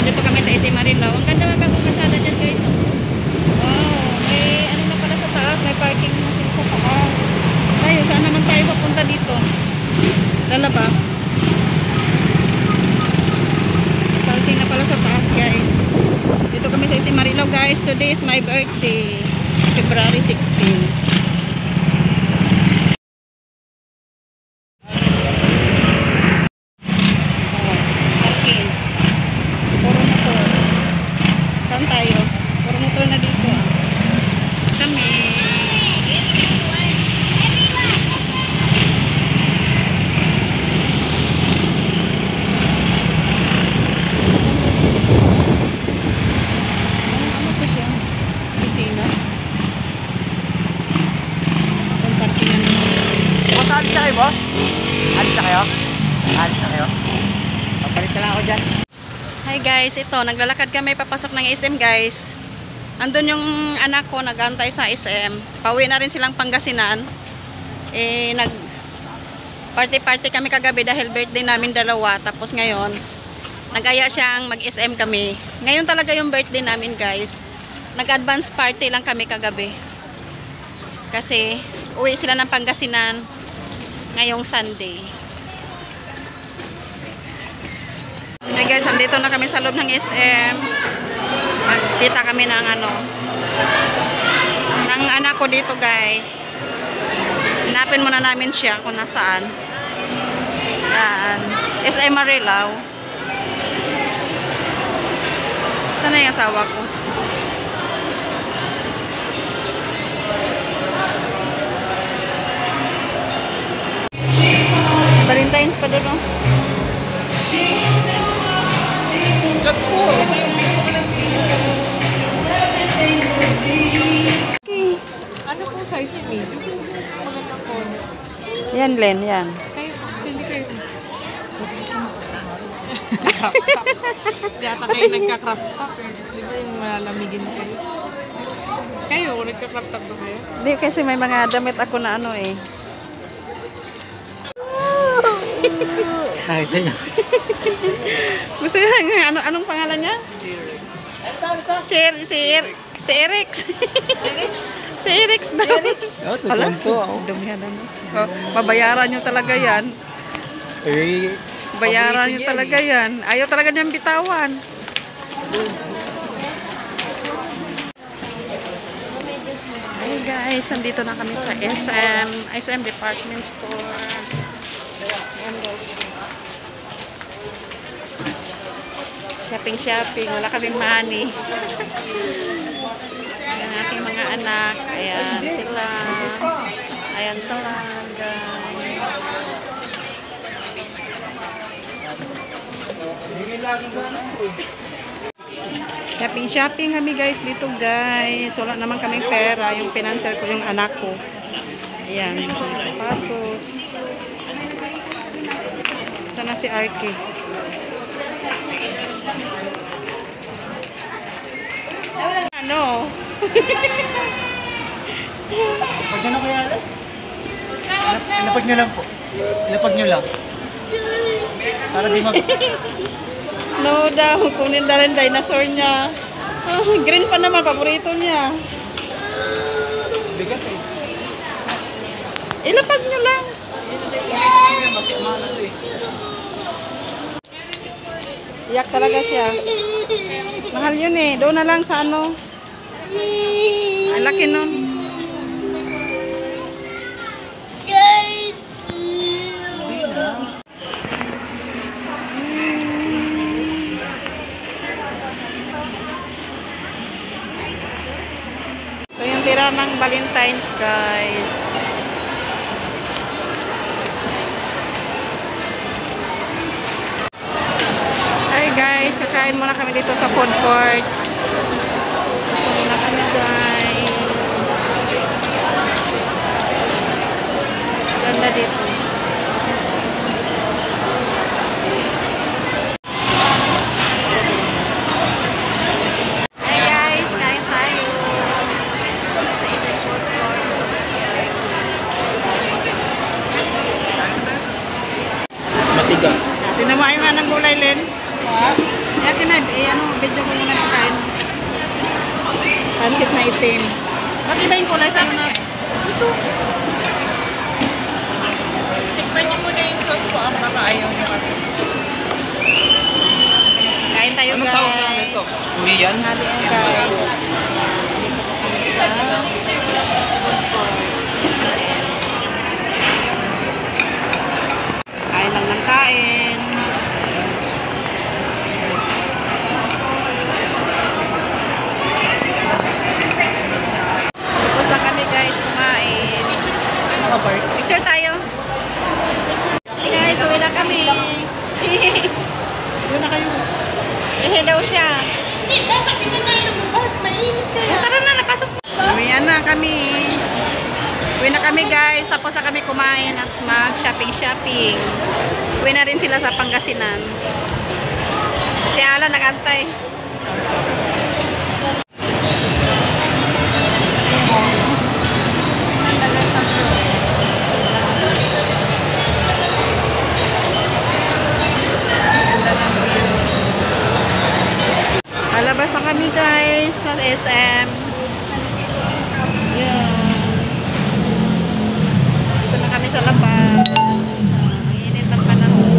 Dito kami sa SM Marilao. Ang ganda mga bagong kasada dyan guys. Wow, may ano na pala sa taas. May parking na sila sa taas. Tayo, saan naman tayo papunta dito? Lalabas. Parking na pala sa taas guys. Dito kami sa SM Marilao guys. Today is my birthday. February 16. Alis na kayo, boss? Alis na kayo? Alis na kayo? Papalit na lang ako dyan. Hi guys, ito, naglalakad kami papasok ng SM guys. Andun yung anak ko, nag-antay sa SM. Pauwi na rin silang Pangasinan. Nag party-party kami kagabi dahil birthday namin dalawa. Tapos ngayon, nag-aya siyang mag-SM kami. Ngayon talaga yung birthday namin guys. Nag-advance party lang kami kagabi. Kasi uwi sila ng Pangasinan ngayong Sunday. Hey guys, andito na kami sa loob ng SM. Magkita kami ng ng anak ko dito guys. Hanapin muna namin siya kung nasaan. Yan. SM Marilao. Saan na yung asawa ko? Valentine's pa doon, no? Ano po size medium? Maganda po. Yan, Len, yan. Kayo, hindi kayo. Yata kayo nagka-crop top. Di ba yung malalamigin kayo? Kayo, nagka-crop top ba kayo? Hindi, kasi may mga damit ako na Nakita niya. Gusto niya, anong pangalan niya? Si Erix. Si Erix daw. Oh, tutunto ako. Dumihan na. Babayaran nyo talaga yan. Bayaran nyo talaga yan. Ayaw talaga niyang bitawan. Hey guys, andito na kami sa SM Department Store. Ayan guys. Shopping. Wala kaming money. Ang aking mga anak. Ayan sila. Ayan sila guys. Shopping kami guys dito guys. Wala naman kaming pera. Yung financial ko yung anak ko. Ayan. Sapatos. Sana si Arky. Ano? Pag ano kaya? Ilapag nyo lang po. Ilapag nyo lang. Para di mag... No daw. Kunin na rin dinosaur niya. Oh, green pa naman. Paborito niya. Bigat eh. Ilapag nyo lang. Iyak talaga siya. Mahal yun eh. Doon na lang sa ano. Ang laki nun. Ito yung tira ng Valentine's guys. Guys, kakain muna kami dito sa food court. Gusto muna kami guys. Ganda dito. Hey guys, kain tayo. Sa isang food court. Matigas. Tinamain nga ng gulay, Len. Yakin na, ano, video ko muna nakain. Pansit na itim. Ba't iba yung kulay sa'yo na? Ito. Tikman niyo muna yung sauce po. Baka ayaw niyo kasi. Kain tayo Anong guys. tawag sa amin ito? Uli yan? Hali yan guys. Sa kain lang ng kain. Tapos na kami guys kumain. Picture tayo. Hey guys, uwi na kami. Doon na kayo. Eh, daw siya. Dapat di ba tayo lumabas? Mainit kaya. Tara na, napasok. Uwi na kami. Uwi na kami guys. Tapos na kami kumain at mag-shopping. Uwi na rin sila sa Pangasinan. Si Alan nag-antay. Lalabas na kami guys sa SM. Yan. Dito na kami sa labas. Ang init ng panahon.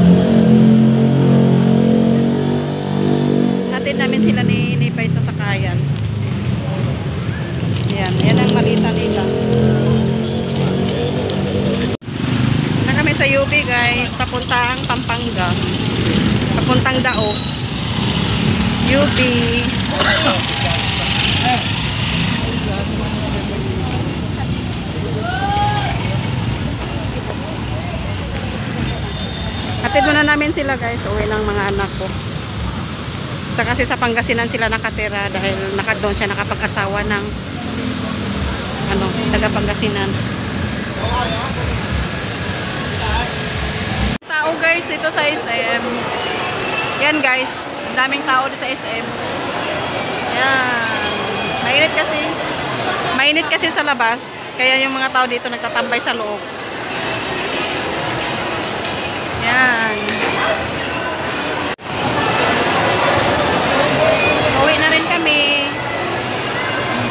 Hatid namin sila ni Nipay sa sakayan. Yan. Yan ang malita nila. Na kami sa UB guys. Papuntang Pampanga. Papuntang Dao. UB. Hatid muna namin sila guys, uwi ng mga anak ko. Kasi sa Pangasinan sila nakatira dahil doon siya nakapag-asawa ng taga Pangasinan. Tao guys dito sa SM. Yan guys. Daming tao sa SM. Yan. Mainit kasi sa labas. Kaya yung mga tao dito nagtatambay sa loob. Yan. Uwi na rin kami.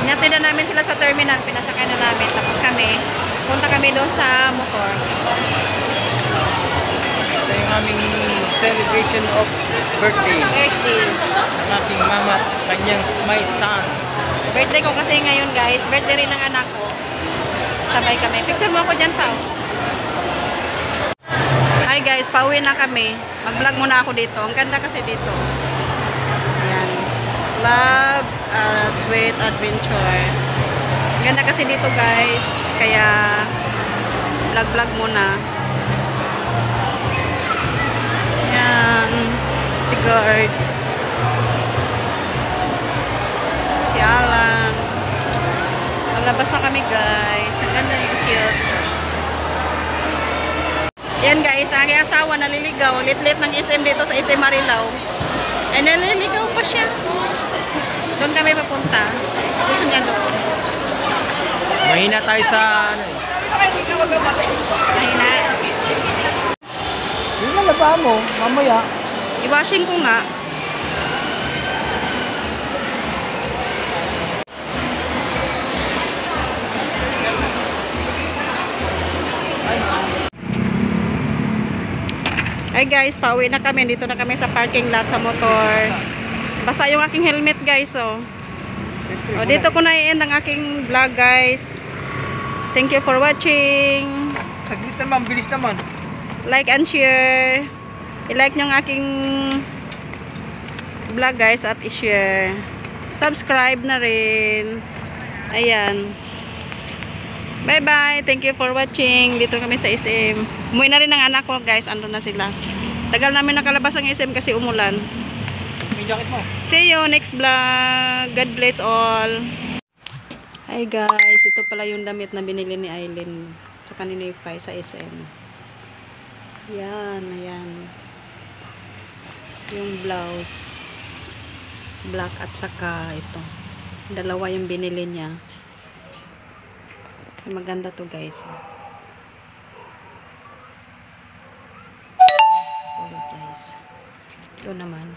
Inatid na namin sila sa terminal. Pinasakay na namin. Tapos punta kami doon sa motor. Ito yung aming celebration of birthday. Ang aking mama at kanyang my son. Birthday ko kasi ngayon guys. Birthday rin ng anak ko. Sabay kami. Picture mo ako dyan pa. Hi guys, pauwi na kami. Mag-vlog muna ako dito. Ang ganda kasi dito. Ayan. Love, Sweet Adventure. Ang ganda kasi dito guys. Kaya vlog muna. Ayan. Si Gord. Si Alan. Malabas na kami guys. Ang ganda yung cute. Yan guys, ang aking asawa naliligaw. Lit-lit ng SM dito sa SM Marilao. Ay naliligaw pa siya. Doon kami papunta. Gusto niya doon. Mahina tayo sa Mahina. Yung malaba mo, mamaya. I-washing ko nga. Hi guys, pauwi na kami. Dito na kami sa parking lot sa motor. Basta yung aking helmet guys, oh. O, dito ko na i-end ang aking vlog guys. Thank you for watching. Saglit naman, bilis naman. Like and share. I-like nyo ang aking vlog guys at i-share. Subscribe na rin. Ayan. Bye bye. Thank you for watching. Dito kami sa SM. Umuwi na rin ang anak ko guys. Andun na sila. Tagal namin nakalabas ang SM kasi umulan. May jacket mo. See you next vlog. God bless all. Hi guys. Ito pala yung damit na binili ni Aileen. Tsaka ni Nefay sa SM. Yan. Ayan. Yung blouse. Black at saka ito. Dalawa yung binili niya. Maganda to guys. Apologize. Ito naman.